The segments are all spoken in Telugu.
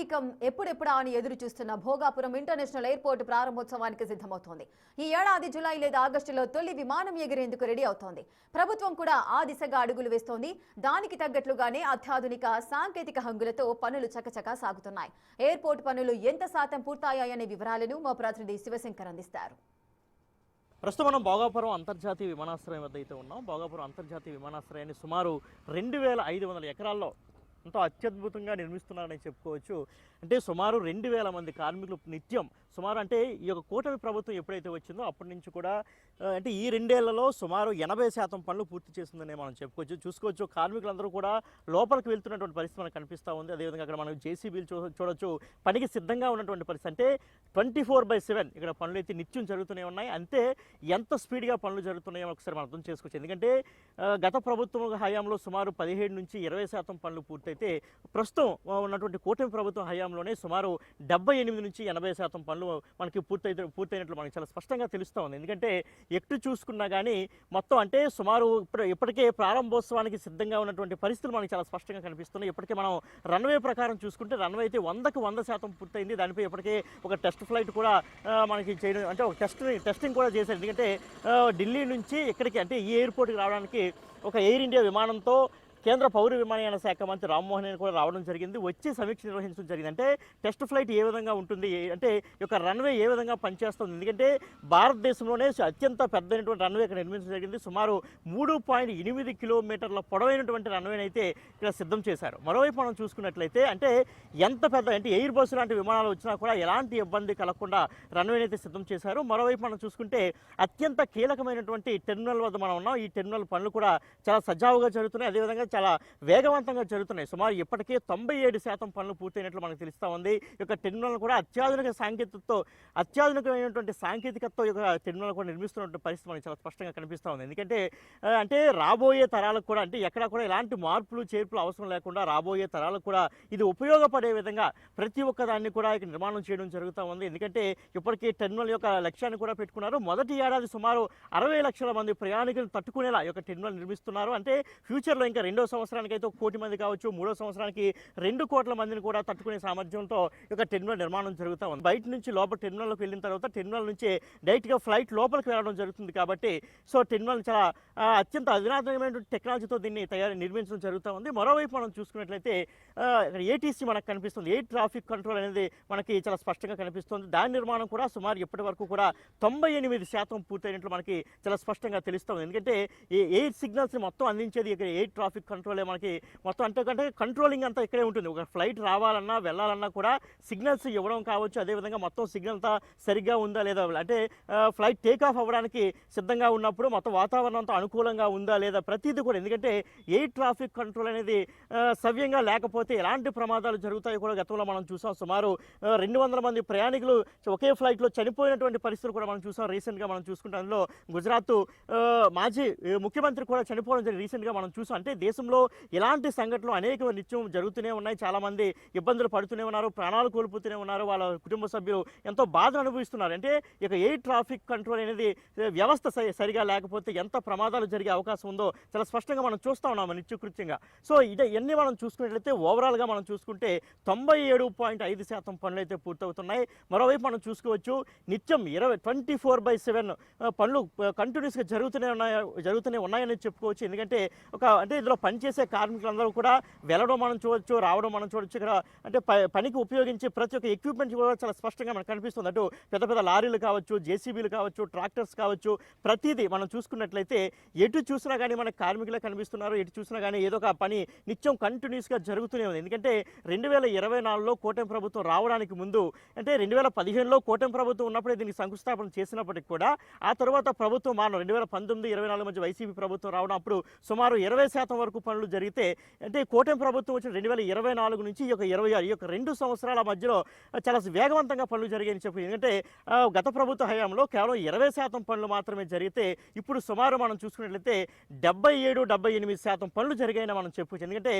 ఆర్థికం ఎప్పుడెప్పుడా అని ఎదురు చూస్తున్న భోగాపురం ఇంటర్నేషనల్ ఎయిర్పోర్ట్ ప్రారంభోత్సవానికి సిద్ధమవుతోంది. ఈ ఏడాది జూలై లేదా ఆగస్టులో తొలి విమానం ఎగిరేందుకు రెడీ అవుతోంది. ప్రభుత్వం కూడా ఆ దిశగా అడుగులు వేస్తోంది. దానికి తగ్గట్లుగానే అత్యాధునిక సాంకేతిక హంగులతో పనులు చకచకా సాగుతున్నాయి. ఎయిర్పోర్ట్ పనులు ఎంత శాతం పూర్తయ్యాయనే వివరాలను మా ప్రతినిధి శివశంకర్ అందిస్తారు. ప్రస్తుతం మనం భోగాపురం అంతర్జాతీయ విమానాశ్రయం వద్ద అయితే ఉన్నాం. భోగాపురం అంతర్జాతీయ విమానాశ్రయాన్ని సుమారు 2500 ఎకరాల్లో ఎంతో అత్యద్భుతంగా నిర్మిస్తున్నారని చెప్పుకోవచ్చు. అంటే సుమారు 2000 మంది కార్మికులు నిత్యం సుమారు అంటే ఈ యొక్క కూటమి ప్రభుత్వం ఎప్పుడైతే వచ్చిందో అప్పటి నుంచి కూడా అంటే ఈ 2 ఏళ్లలో సుమారు 80% పనులు పూర్తి చేస్తుందని మనం చూసుకోవచ్చు. కార్మికులందరూ కూడా లోపలికి వెళ్తున్నటువంటి పరిస్థితి మనకు కనిపిస్తూ ఉంది. అదేవిధంగా అక్కడ మనం జేసీబీలు చూడొచ్చు. పనికి సిద్ధంగా ఉన్నటువంటి పరిస్థితి అంటే 24/7 ఇక్కడ పనులు అయితే నిత్యం జరుగుతూనే ఉన్నాయి. అంతే ఎంత స్పీడ్గా పనులు జరుగుతున్నాయో ఒకసారి మనం అర్థం చేసుకోవచ్చు. ఎందుకంటే గత ప్రభుత్వం హయాంలో సుమారు 17 నుంచి 20% పనులు పూర్తయితే ప్రస్తుతం ఉన్నటువంటి కూటమి ప్రభుత్వం హయాంలోనే సుమారు 78 నుంచి 80% పనులు మనకి పూర్తయినట్లు మనకి చాలా స్పష్టంగా తెలుస్తూ ఉంది. ఎందుకంటే ఎటు చూసుకున్నా కానీ మొత్తం అంటే సుమారు ఇప్పటికే ప్రారంభోత్సవానికి సిద్ధంగా ఉన్నటువంటి పరిస్థితులు మనకి చాలా స్పష్టంగా కనిపిస్తున్నాయి. ఇప్పటికే మనం రన్వే ప్రకారం చూసుకుంటే రన్వే అయితే 100కి 100% పూర్తయింది. దానిపై ఇప్పటికే ఒక టెస్ట్ ఫ్లైట్ కూడా మనకి చేయడం అంటే ఒక టెస్టింగ్ కూడా చేశారు. ఎందుకంటే ఢిల్లీ నుంచి ఇక్కడికి అంటే ఈ ఎయిర్పోర్ట్కి రావడానికి ఒక ఎయిర్ ఇండియా విమానంతో కేంద్ర పౌర విమానయాన శాఖ మంత్రి రామ్మోహన్ కూడా రావడం జరిగింది. వచ్చి సమీక్ష నిర్వహించడం జరిగింది. అంటే టెస్ట్ ఫ్లైట్ ఏ విధంగా ఉంటుంది, అంటే ఈ యొక్క రన్వే ఏ విధంగా పనిచేస్తుంది. ఎందుకంటే భారతదేశంలోనే అత్యంత పెద్దైనటువంటి రన్వే ఇక్కడ నిర్మించడం జరిగింది. సుమారు 3.8 కిలోమీటర్ల పొడవైనటువంటి రన్వేని అయితే ఇక్కడ సిద్ధం చేశారు. మరోవైపు మనం చూసుకున్నట్లయితే అంటే ఎంత పెద్ద అంటే ఎయిర్ బస్సు లాంటి విమానాలు వచ్చినా కూడా ఎలాంటి ఇబ్బంది కలగకుండా రన్వేని అయితే సిద్ధం చేశారు. మరోవైపు మనం చూసుకుంటే అత్యంత కీలకమైనటువంటి టెర్మినల్ వద్ద మనం ఉన్నాం. ఈ టెర్మినల్ పనులు కూడా చాలా సజావుగా జరుగుతున్నాయి. అదేవిధంగా చాలా వేగవంతంగా జరుగుతున్నాయి. సుమారు ఇప్పటికే 97% పనులు పూర్తయినట్లు మనకు తెలుస్తూ ఉంది. ఈ యొక్క టెర్మినల్ కూడా అత్యాధునికమైనటువంటి సాంకేతికతతో ఈ యొక్క టెర్మినల్ కూడా నిర్మిస్తున్నటువంటి పరిస్థితి మనకి చాలా స్పష్టంగా కనిపిస్తూ ఉంది. ఎందుకంటే అంటే రాబోయే తరాలకు కూడా అంటే ఎక్కడా కూడా ఎలాంటి మార్పులు చేర్పులు అవసరం లేకుండా రాబోయే తరాలకు కూడా ఇది ఉపయోగపడే విధంగా ప్రతి ఒక్కదాన్ని కూడా ఇక్కడ నిర్మాణం చేయడం జరుగుతూ ఉంది. ఎందుకంటే ఇప్పటికీ టెర్మినల్ యొక్క లక్ష్యాన్ని కూడా పెట్టుకున్నారు. మొదటి ఏడాది సుమారు 60 లక్షల మంది ప్రయాణికులను తట్టుకునేలా ఈ యొక్క టెర్మినల్ నిర్మిస్తున్నారు. అంటే ఫ్యూచర్లో ఇంకా 2వ సంవత్సరానికి అయితే 1 కోటి మంది కావచ్చు, 3వ సంవత్సరానికి 2 కోట్ల మందిని కూడా తట్టుకునే సామర్థ్యంతో ఈ యొక్క టెర్మినల్ నిర్మాణం జరుగుతూ ఉంది. బయట నుంచి లోపల టెర్మినల్లోకి వెళ్ళిన తర్వాత టెర్మినల్ నుంచి డైరెక్ట్గా ఫ్లైట్ లోపలికి వెళ్ళడం జరుగుతుంది. కాబట్టి సో టెర్మినల్ చాలా అత్యంత అధునాతనమైన టెక్నాలజీతో దీన్ని నిర్మించడం జరుగుతూ ఉంది. మరోవైపు మనం చూసుకున్నట్లయితే ఏటీసీ మనకు కనిపిస్తుంది. ఎయిర్ ట్రాఫిక్ కంట్రోల్ అనేది మనకి చాలా స్పష్టంగా కనిపిస్తుంది. దాని నిర్మాణం కూడా సుమారు ఇప్పటి వరకు కూడా 98% పూర్తయినట్లు మనకి చాలా స్పష్టంగా తెలుస్తుంది. ఎందుకంటే ఈ ఎయిర్ సిగ్నల్స్ని మొత్తం అందించేది ఇక్కడ ఎయిర్ ట్రాఫిక్ కంట్రోలే మనకి మొత్తం అంటే కంట్రోలింగ్ అంతా ఇక్కడే ఉంటుంది. ఒక ఫ్లైట్ రావాలన్నా వెళ్ళాలన్నా కూడా సిగ్నల్స్ ఇవ్వడం కావచ్చు. అదేవిధంగా మొత్తం సిగ్నల్ అంతా సరిగ్గా ఉందా లేదా, అంటే ఫ్లైట్ టేక్ ఆఫ్ అవ్వడానికి సిద్ధంగా ఉన్నప్పుడు మొత్తం వాతావరణం అంతా అనుకూలంగా ఉందా లేదా ప్రతిదీ కూడా. ఎందుకంటే ఎయిర్ ట్రాఫిక్ కంట్రోల్ అనేది సవ్యంగా లేకపోతే ఎలాంటి ప్రమాదాలు జరుగుతాయో కూడా గతంలో మనం చూసాం. సుమారు 200 మంది ప్రయాణికులు ఒకే ఫ్లైట్లో చనిపోయినటువంటి పరిస్థితులు కూడా మనం చూసాం. రీసెంట్గా మనం చూసుకుంటే అందులో గుజరాత్ మాజీ ముఖ్యమంత్రి కూడా చనిపోవడం జరిగింది. రీసెంట్గా మనం చూసాం. అంటే దేశంలో ఇలాంటి సంఘటనలు అనేక నిత్యం జరుగుతూనే ఉన్నాయి. చాలామంది ఇబ్బందులు పడుతూనే ఉన్నారు, ప్రాణాలు కోల్పోతూనే ఉన్నారు, వాళ్ళ కుటుంబ సభ్యులు ఎంతో బాధను అనుభవిస్తున్నారు. అంటే ఇక ఎయిర్ ట్రాఫిక్ కంట్రోల్ అనేది వ్యవస్థ సరిగా లేకపోతే ఎంత ప్రమాదాలు జరిగే అవకాశం ఉందో చాలా స్పష్టంగా మనం చూస్తూ ఉన్నాము నిత్యకృత్యంగా. సో ఇవన్నీ మనం చూసుకున్నట్లయితే ఓవరాల్గా మనం చూసుకుంటే 97.5% పనులు అయితే పూర్తవుతున్నాయి. మరోవైపు మనం చూసుకోవచ్చు నిత్యం 24/7 పనులు కంటిన్యూస్గా జరుగుతూనే ఉన్నాయని చెప్పుకోవచ్చు. ఎందుకంటే అంటే ఇందులో పనిచేసే కార్మికులందరూ కూడా వెళ్ళడం మనం చూడొచ్చు, రావడం మనం చూడొచ్చు. ఇక్కడ అంటే పనికి ఉపయోగించే ప్రతి ఒక్క ఎక్విప్మెంట్ కూడా చాలా స్పష్టంగా మనకు కనిపిస్తుంది. అటు పెద్ద పెద్ద లారీలు కావచ్చు, జేసీబీలు కావచ్చు, ట్రాక్టర్స్ కావచ్చు, ప్రతిదీ మనం చూసుకున్నట్లయితే ఎటు చూసినా కానీ మనకు కార్మికులే కనిపిస్తున్నారు. ఎటు చూసినా కానీ ఏదో ఒక పని నిత్యం కంటిన్యూస్గా జరుగుతూనే ఉంది. ఎందుకంటే 2024లో కూటమి ప్రభుత్వం రావడానికి ముందు అంటే 2015లో కూటమి ప్రభుత్వం ఉన్నప్పుడే దీనికి శంకుస్థాపన చేసినప్పటికీ కూడా ఆ తర్వాత ప్రభుత్వం 2019-24 మధ్య వైసీపీ ప్రభుత్వం రావడం అప్పుడు సుమారు 20% వరకు పనులు జరిగితే అంటే కూటమి ప్రభుత్వం వచ్చిన 2024 నుంచి ఈ యొక్క 26 ఈ యొక్క 2 సంవత్సరాల మధ్యలో చాలా వేగవంతంగా పనులు జరిగాయని చెప్పి. ఎందుకంటే గత ప్రభుత్వ హయాంలో కేవలం 20% పనులు మాత్రమే జరిగితే ఇప్పుడు సుమారు మనం చూసుకున్నట్లయితే 77-78% పనులు జరిగాయని మనం చెప్పవచ్చు. ఎందుకంటే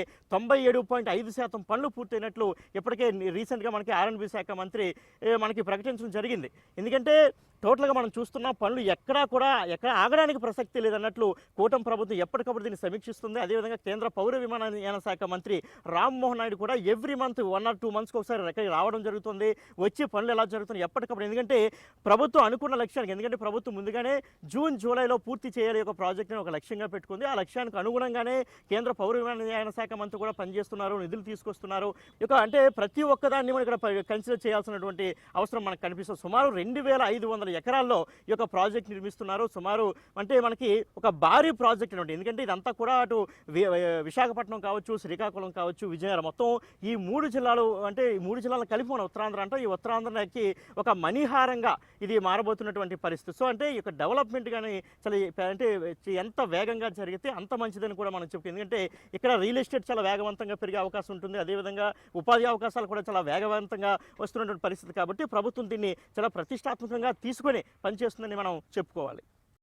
5% పనులు పూర్తయినట్లు ఇప్పటికే రీసెంట్గా మనకి ఆర్ఎండ్బి శాఖ మంత్రి మనకి ప్రకటించడం జరిగింది. ఎందుకంటే టోటల్గా మనం చూస్తున్న పనులు ఎక్కడ ఆగడానికి ప్రసక్తి లేదన్నట్లు కూటమి ప్రభుత్వం ఎప్పటికప్పుడు దీన్ని సమీక్షిస్తుంది. అదేవిధంగా కేంద్ర పౌర విమానయాన శాఖ మంత్రి రామ్మోహన్ నాయుడు కూడా ఎవ్రీ మంత్ 1 or 2 monthsకి ఒకసారి ఇక్కడికి రావడం జరుగుతుంది. వచ్చి పనులు ఎలా జరుగుతున్నాయి ఎప్పటికప్పుడు, ఎందుకంటే ప్రభుత్వం అనుకున్న లక్ష్యానికి, ఎందుకంటే ప్రభుత్వం ముందుగానే జూన్ జూలైలో పూర్తి చేయాలి ఒక ప్రాజెక్ట్ని ఒక లక్ష్యంగా పెట్టుకుంది. ఆ లక్ష్యానికి అనుగుణంగానే కేంద్ర పౌర విమానయాన శాఖ మంత్రి కూడా పనిచేస్తున్నారు, నిధులు తీసుకొస్తున్నారు. అంటే ప్రతి ఒక్కదాన్ని మనం ఇక్కడ కన్సిడర్ చేయాల్సినటువంటి అవసరం మనకు కనిపిస్తుంది. సుమారు 2500 ఎకరాల్లో ఈ యొక్క ప్రాజెక్ట్ నిర్మిస్తున్నారు. సుమారు అంటే మనకి ఒక భారీ ప్రాజెక్ట్ అనమాట. ఎందుకంటే ఇదంతా కూడా అటు విశాఖపట్నం కావచ్చు, శ్రీకాకుళం కావచ్చు, విజయనగరం మొత్తం ఈ 3 జిల్లాలు, అంటే ఈ 3 జిల్లాలను కలిపి మన ఉత్తరాంధ్ర అంటే ఈ ఉత్తరాంధ్రకి ఒక మణిహారంగా ఇది మారబోతున్నటువంటి పరిస్థితి. సో అంటే ఈ యొక్క డెవలప్మెంట్ కానీ చాలా అంటే ఎంత వేగంగా జరిగితే అంత మంచిదని కూడా మనం చెప్పుకోవాలి. ఎందుకంటే ఇక్కడ రియల్ ఎస్టేట్ చాలా వేగవంతంగా పెరిగే అవకాశం ఉంటుంది. అదేవిధంగా ఉపాధి అవకాశాలు కూడా చాలా వేగవంతంగా వస్తున్నటువంటి పరిస్థితి. కాబట్టి ప్రభుత్వం దీన్ని చాలా ప్రతిష్టాత్మకంగా తీసుకొని పనిచేస్తుందని మనం చెప్పుకోవాలి.